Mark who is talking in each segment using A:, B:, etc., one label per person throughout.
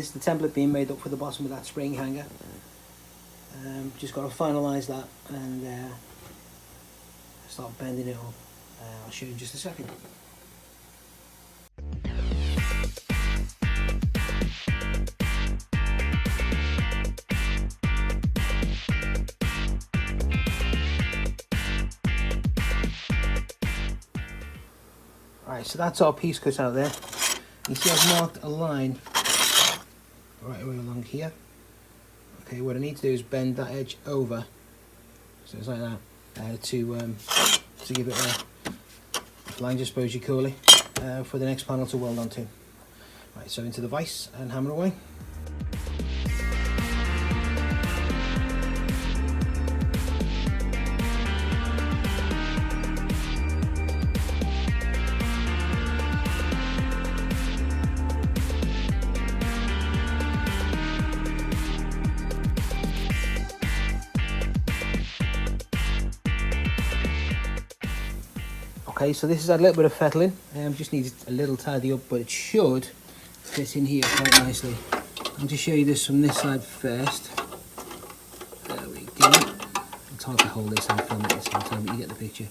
A: this is the template being made up for the bottom of that spring hanger. Just got to finalise that and start bending it up. I'll show you in just a second. Alright, so that's our piece cut out there. You see I've marked a line right away along here. Okay, what I need to do is bend that edge over, so it's like that, to give it a flange, I suppose you call it, for the next panel to weld onto. Right, so into the vise and hammer away. Okay, so this is a little bit of fettling, just needs a little tidy up, but it should fit in here quite nicely. I'll just show you this from this side first. There we go. It's hard to hold this and film it at the same time, but you get the picture.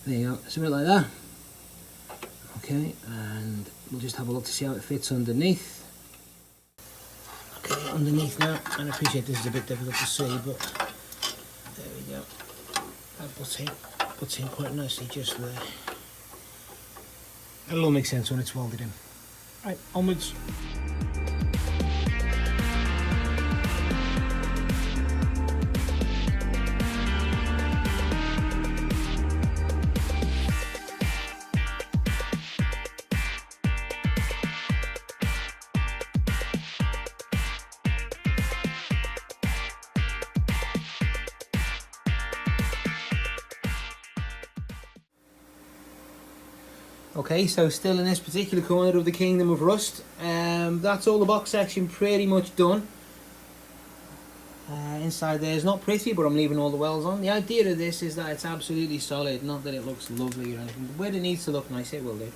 A: There you go, something like that. Okay, and we'll just have a look to see how it fits underneath. Okay, underneath now, and I appreciate this is a bit difficult to see, but there we go. That puts in quite nicely just there. It'll all make sense when it's welded in. Right, onwards. Okay, so still in this particular corner of the Kingdom of Rust, that's all the box section pretty much done. Inside there is not pretty, but I'm leaving all the welds on. The idea of this is that it's absolutely solid, not that it looks lovely or anything. Where it needs to look nice, it will do.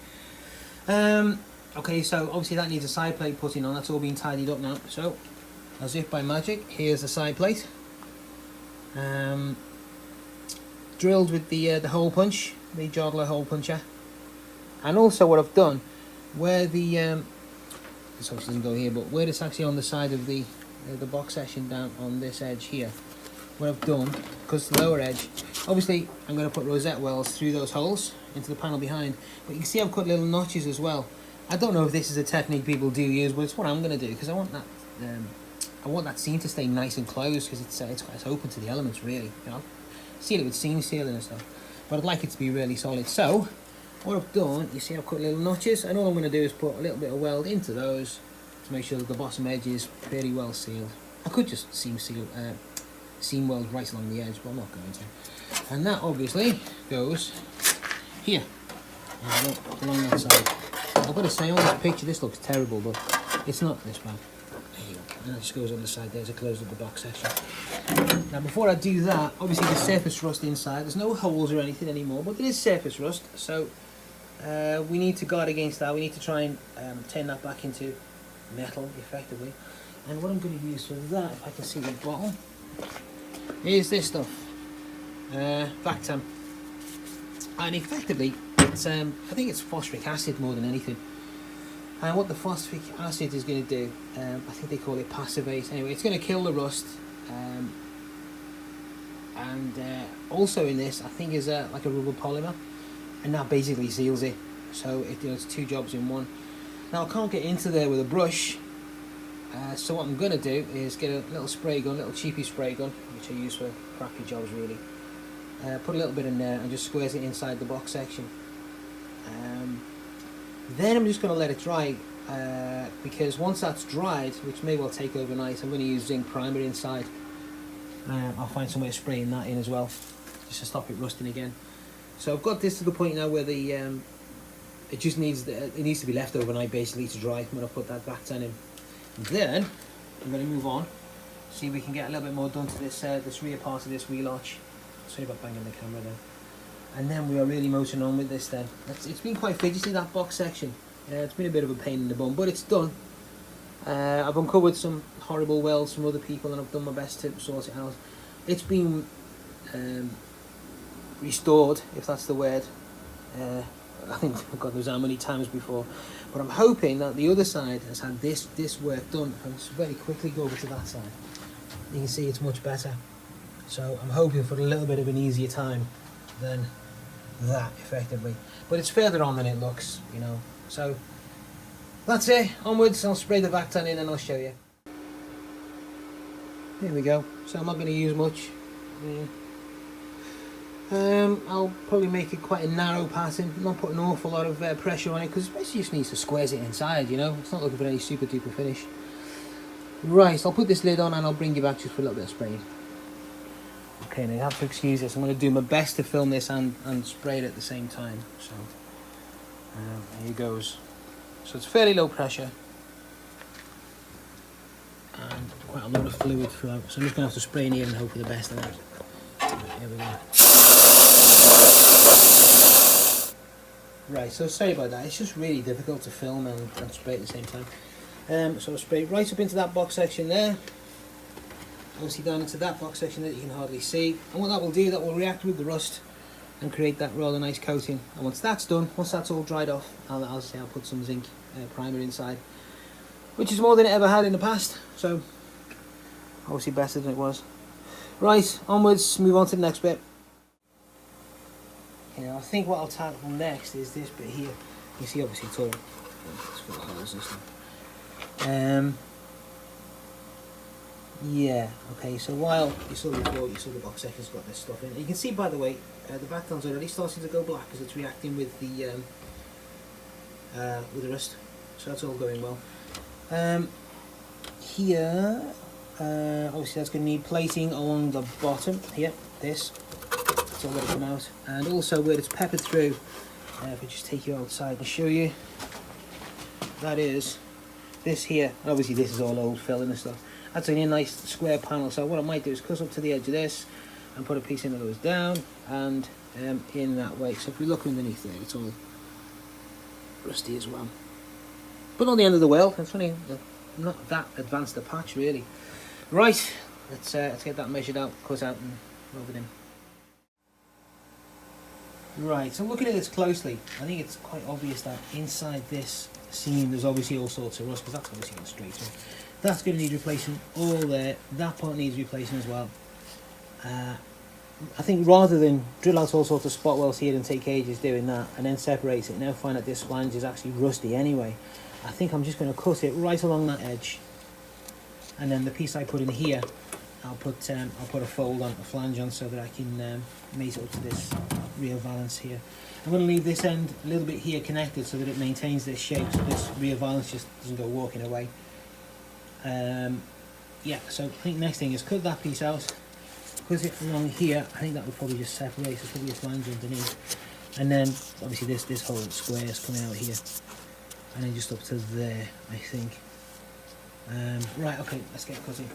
A: Okay, so obviously that needs a side plate putting on. That's all been tidied up now. So, as if by magic, here's the side plate. Drilled with the hole punch, the Jodler hole puncher. And also what I've done, where the, this obviously doesn't go here, but where it's actually on the side of the box section down on this edge here, what I've done, because the lower edge, obviously I'm going to put rosette welds through those holes into the panel behind, but you can see I've cut little notches as well. I don't know if this is a technique people do use, but it's what I'm going to do, because I want that seam to stay nice and closed, because it's open to the elements really, you know. Seal it with seam sealing and stuff, but I'd like it to be really solid. So what I've done, you see I've cut little notches, and all I'm going to do is put a little bit of weld into those to make sure that the bottom edge is pretty well sealed. I could just seam weld right along the edge, but I'm not going to. And that obviously goes here, along that side. I've got to say, on this picture this looks terrible, but it's not this bad. There you go. And that just goes on the side there to close up the box section. Now before I do that, obviously there's surface rust inside. There's no holes or anything anymore, but there is surface rust, so we need to guard against that. We need to try and turn that back into metal effectively. And what I'm going to use for that, if I can see the bottom, is this stuff, Vactam. And effectively it's I think it's phosphoric acid more than anything. And what the phosphoric acid is going to do, I think they call it passivate. Anyway, it's going to kill the rust. And also in this, I think is like a rubber polymer, and that basically seals it. So it does two jobs in one. Now I can't get into there with a brush, so what I'm going to do is get a little spray gun, little cheapy spray gun, which I use for crappy jobs really. Put a little bit in there and just squares it inside the box section. Then I'm just going to let it dry, because once that's dried, which may well take overnight, I'm going to use zinc primer inside. I'll find some way of spraying that in as well, just to stop it rusting again. So I've got this to the point now where the it just needs to be left overnight basically to dry when I put that Vactam in. And then I'm going to move on, see if we can get a little bit more done to this this rear part of this wheel arch. Sorry about banging the camera there. And then we are really motoring on with this then. It's been quite fidgety, that box section. It's been a bit of a pain in the bum, but it's done. I've uncovered some horrible welds from other people, and I've done my best to sort it out. It's been restored, if that's the word. I think God knows how many times before, but I'm hoping that the other side has had this work done. I'll just very quickly go over to that side. You can see it's much better. So I'm hoping for a little bit of an easier time than that, effectively. But it's further on than it looks, you know. So that's it. Onwards. I'll spray the Vactan in and I'll show you. There we go. So I'm not going to use much. I'll probably make it quite a narrow pattern, not put an awful lot of pressure on it, because it basically just needs to squares it inside, you know. It's not looking for any super duper finish. Right, so I'll put this lid on and I'll bring you back just for a little bit of spraying. Okay, now you have to excuse this. I'm going to do my best to film this and spray it at the same time. So here goes. So it's fairly low pressure and quite a lot of fluid throughout. So I'm just going to have to spray in here and hope for the best of it. Here we go. Right, so sorry about that. It's just really difficult to film and spray at the same time. So I'll spray right up into that box section there. Obviously down into that box section that you can hardly see. And what that will do, that will react with the rust and create that rather nice coating. And once that's done, once that's all dried off, I'll put some zinc primer inside, which is more than it ever had in the past. So obviously better than it was. Right, onwards, move on to the next bit. I think what I'll tackle next is this bit here. You see, obviously it's all full of holes and stuff. Yeah, okay, so while you saw before, you saw the box section's got this stuff in it. You can see, by the way, the Vactan's already starting to go black as it's reacting with the rust. So that's all going well. Here, obviously that's going to need plating along the bottom here, this. It's all going to come out. And also where it's peppered through, if I just take you outside and show you, that is this here. And obviously this is all old filling and stuff. That's a nice square panel, so what I might do is cut up to the edge of this and put a piece in that goes down and in that way. So if we look underneath there, it's all rusty as well. But not the end of the world. It's only not that advanced a patch really. Right, let's get that measured out, cut out and rub it in. Right, so looking at this closely, I think it's quite obvious that inside this seam there's obviously all sorts of rust, because that's obviously going straight through. That's going to need replacing all there. That part needs replacing as well. I think rather than drill out all sorts of spot welds here and take ages doing that and then separate it, now find that this flange is actually rusty anyway, I think I'm just going to cut it right along that edge, and then the piece I put in here, I'll put a fold on, a flange on, so that I can mate it up to this rear valance here. I'm going to leave this end a little bit here connected so that it maintains this shape, so this rear valance just doesn't go walking away. Yeah, so I think next thing is cut that piece out, cut it along here. I think that would probably just separate, so probably a flange underneath, and then obviously this whole square is coming out here, and then just up to there, I think. Right, okay, let's get cutting.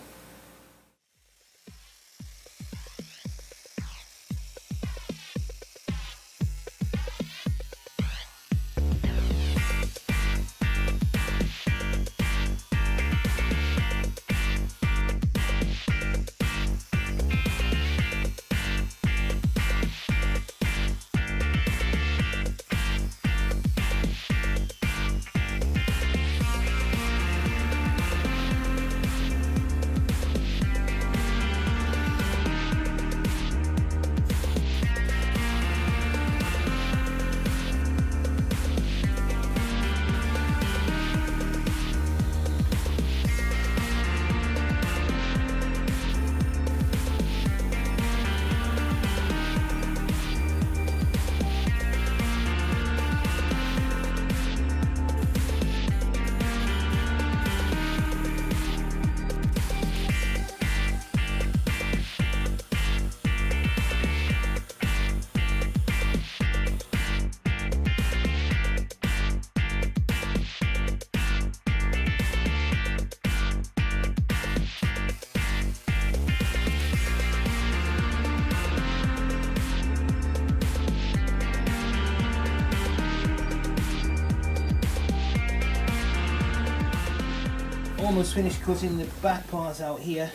A: almost finished cutting the back parts out here.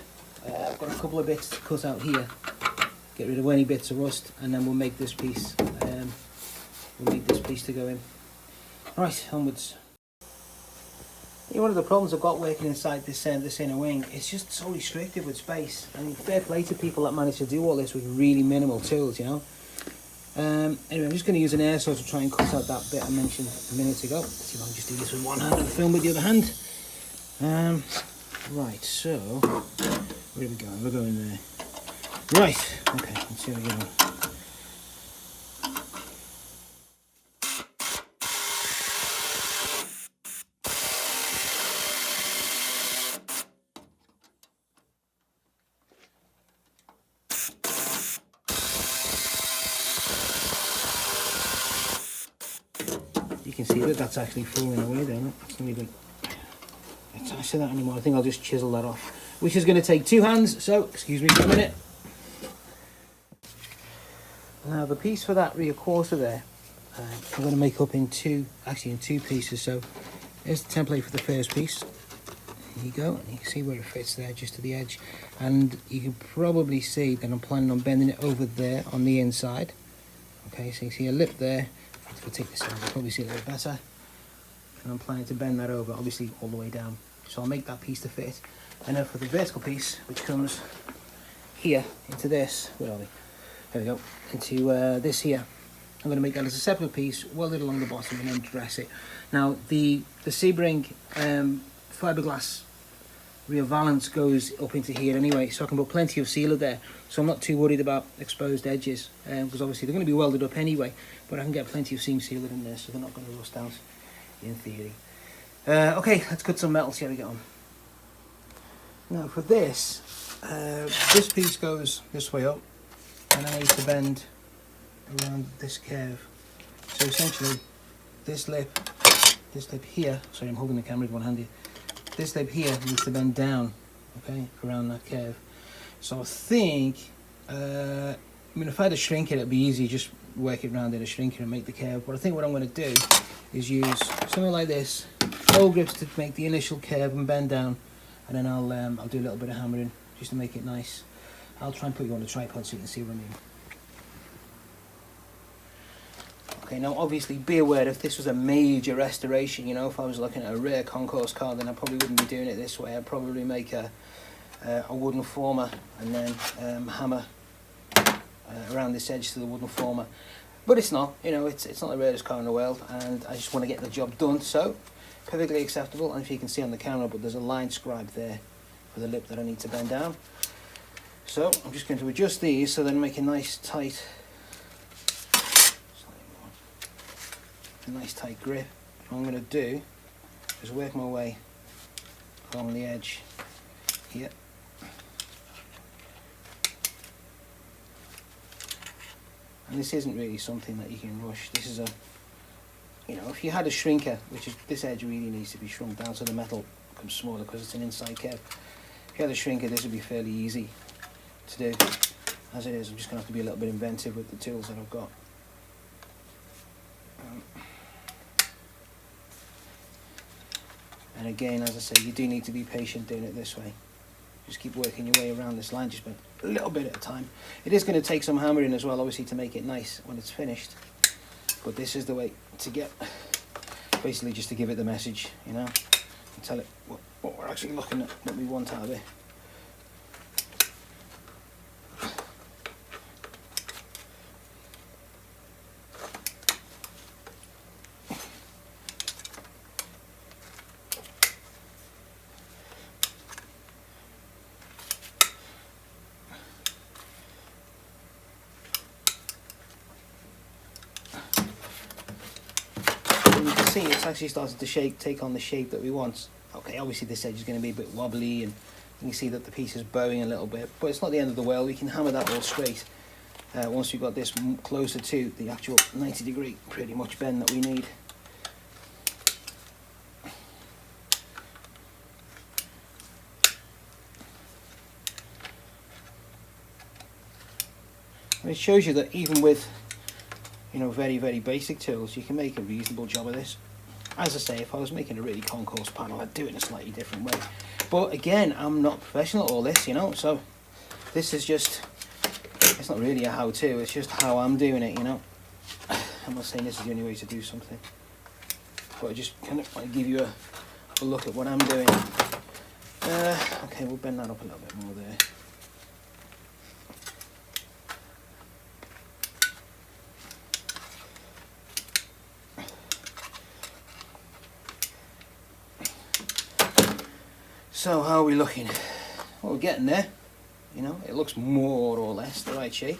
A: I've got a couple of bits to cut out here, get rid of any bits of rust, and then we'll make this piece. We'll need this piece to go in. Right, onwards. One of the problems I've got working inside this inner wing, it's just so restricted with space. I mean, fair play to people that manage to do all this with really minimal tools, you know. Anyway, I'm just going to use an air saw to try and cut out that bit I mentioned a minute ago. Let's see if I can just do this with one hand and film with the other hand. Right, so where are we going? We're going there. Right, okay, let's see how we go. You can see that that's actually falling away there. That's not even attached to that anymore. I think I'll just chisel that off, which is going to take 2 hands, so excuse me for a minute. Now the piece for that rear quarter there, I'm going to make up in two pieces. So there's the template for the first piece. There you go, and you can see where it fits there, just to the edge. And you can probably see that I'm planning on bending it over there on the inside. Okay, so you see a lip there. If I take this out, you'll probably see a little better. And I'm planning to bend that over, obviously all the way down. So I'll make that piece to fit. And then for the vertical piece, which comes here into this, where are we? There we go, into this here. I'm going to make that as a separate piece, weld it along the bottom, and then dress it. Now the Sebring fiberglass rear valance goes up into here anyway, so I can put plenty of sealer there. So I'm not too worried about exposed edges, because obviously they're going to be welded up anyway. But I can get plenty of seam sealer in there, so they're not going to rust out, in theory. Okay, let's cut some metal, see how we get on. Now for this, this piece goes this way up, and I need to bend around this curve. So essentially, this lip here, sorry I'm holding the camera with one hand here, this lip here needs to bend down, okay, around that curve. So I think, I mean if I had a shrinker it'd be easy, just work it around in a shrinker and make the curve. But I think what I'm going to do is use something like this, oil grips to make the initial curve and bend down, and then I'll do a little bit of hammering just to make it nice. I'll try and put you on the tripod so you can see what I mean. Okay, now obviously be aware, if this was a major restoration, you know, if I was looking at a rare concourse car, then I probably wouldn't be doing it this way. I'd probably make a wooden former and then hammer around this edge to the wooden former. But it's not, you know, it's not the rarest car in the world, and I just want to get the job done, so perfectly acceptable. And if you can see on the camera, but there's a line scribed there for the lip that I need to bend down. So I'm just going to adjust these so then make a nice tight grip. What I'm going to do is work my way along the edge here. And this isn't really something that you can rush. This is a, you know, if you had a shrinker, which is, this edge really needs to be shrunk down so the metal becomes smaller because it's an inside curve. If you had a shrinker, this would be fairly easy to do. As it is, I'm just going to have to be a little bit inventive with the tools that I've got. And again, as I say, you do need to be patient doing it this way. Just keep working your way around this line, just a little bit at a time. It is going to take some hammering as well, obviously, to make it nice when it's finished. But this is the way to get, basically just to give it the message, you know, and tell it what we're actually looking at, what we want out of it. See, it's actually started to take on the shape that we want. Okay, obviously this edge is going to be a bit wobbly, and you can see that the piece is bowing a little bit, but it's not the end of the world. We can hammer that all straight once we've got this closer to the actual 90-degree pretty much bend that we need. And it shows you that even with, you know, very, very basic tools, you can make a reasonable job of this. As I say, if I was making a really concourse panel, I'd do it in a slightly different way. But again, I'm not professional at all this, you know, so this is just, it's not really a how-to, it's just how I'm doing it, you know. I'm not saying this is the only way to do something, but I just kind of want to give you a look at what I'm doing. Okay, we'll bend that up a little bit more there. So how are we looking? Well, we're getting there, you know, it looks more or less the right shape.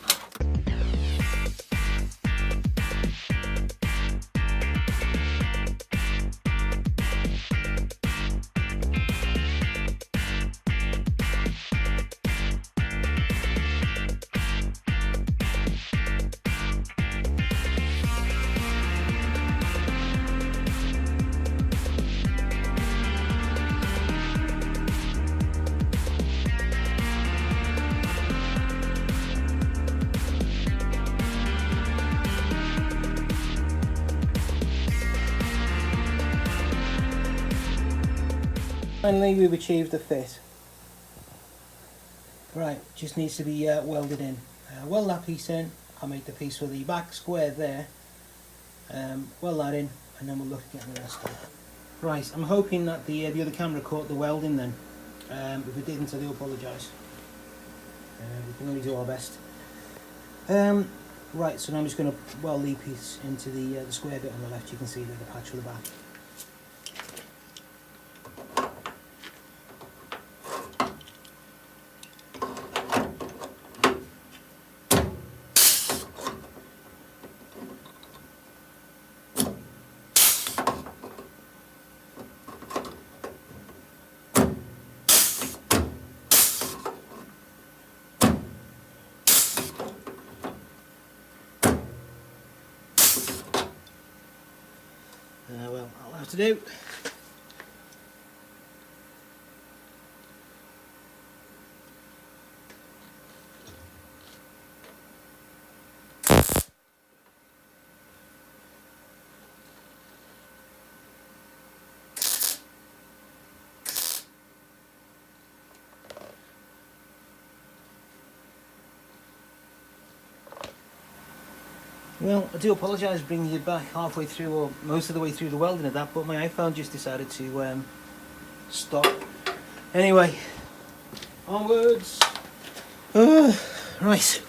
A: Finally, we've achieved the fit. Right, just needs to be welded in. Weld that piece in. I'll make the piece for the back square there. Weld that in, and then we'll look at getting the rest of it. Right, I'm hoping that the other camera caught the welding then. If it didn't, I do apologise. We can only do our best. Right, so now I'm just going to weld the piece into the square bit on the left. You can see the patch for the back. Well, I'll have to do. Well, I do apologise for bringing you back halfway through or most of the way through the welding of that, but my iPhone just decided to stop. Anyway, onwards. Right.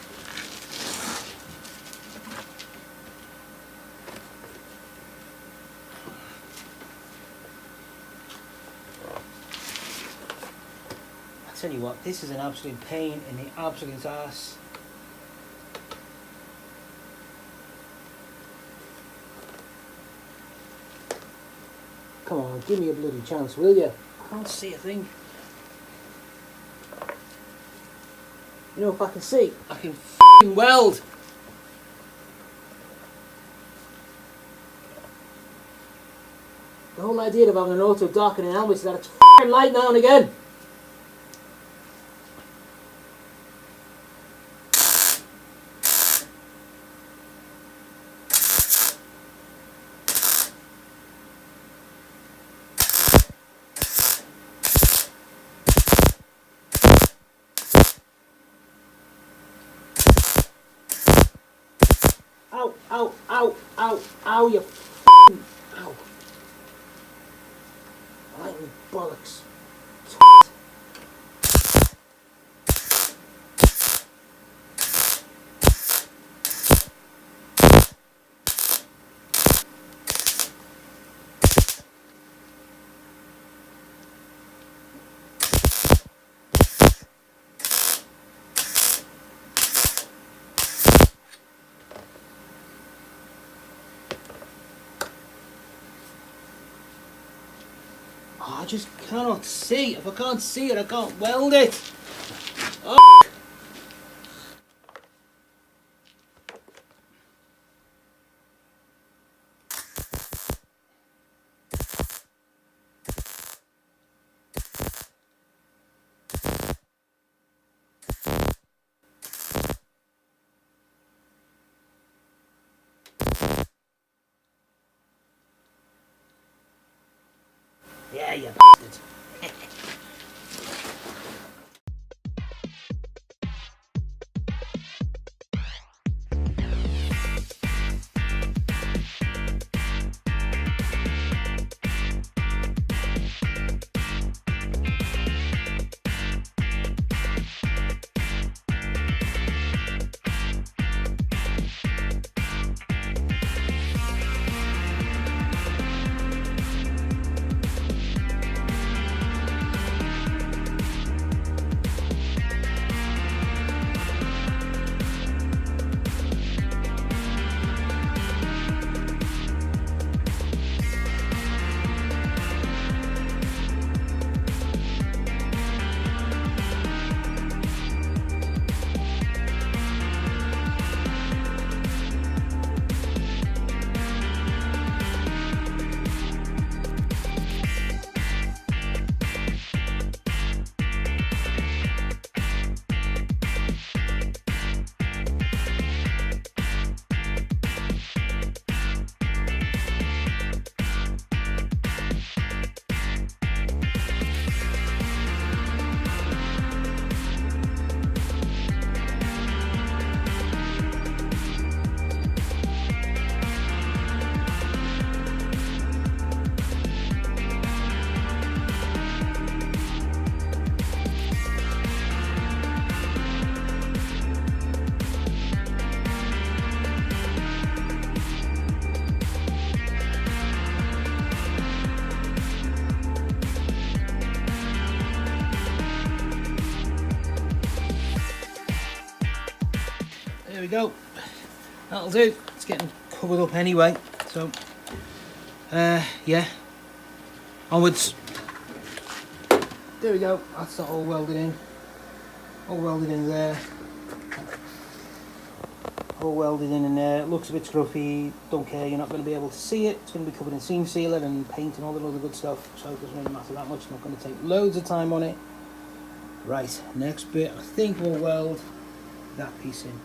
A: I tell you what, this is an absolute pain in the absolute ass. Come on, give me a bloody chance, will you? I can't see a thing. You know, if I can see, I can f***ing weld. The whole idea of having an auto darkening helmet is that it's f***ing light now and again. Ow, ow, ow, ow, ow, you f***ing, ow. Lightning bollocks. Oh, I just cannot see. If I can't see it, I can't weld it. Oh. we go. That'll do. It's getting covered up anyway. So, yeah. Onwards. There we go. That's not all welded in. All welded in there. All welded in there. It looks a bit scruffy. Don't care. You're not going to be able to see it. It's going to be covered in seam sealer and paint and all that other good stuff. So it doesn't really matter that much. Not going to take loads of time on it. Right. Next bit. I think we'll weld that piece in.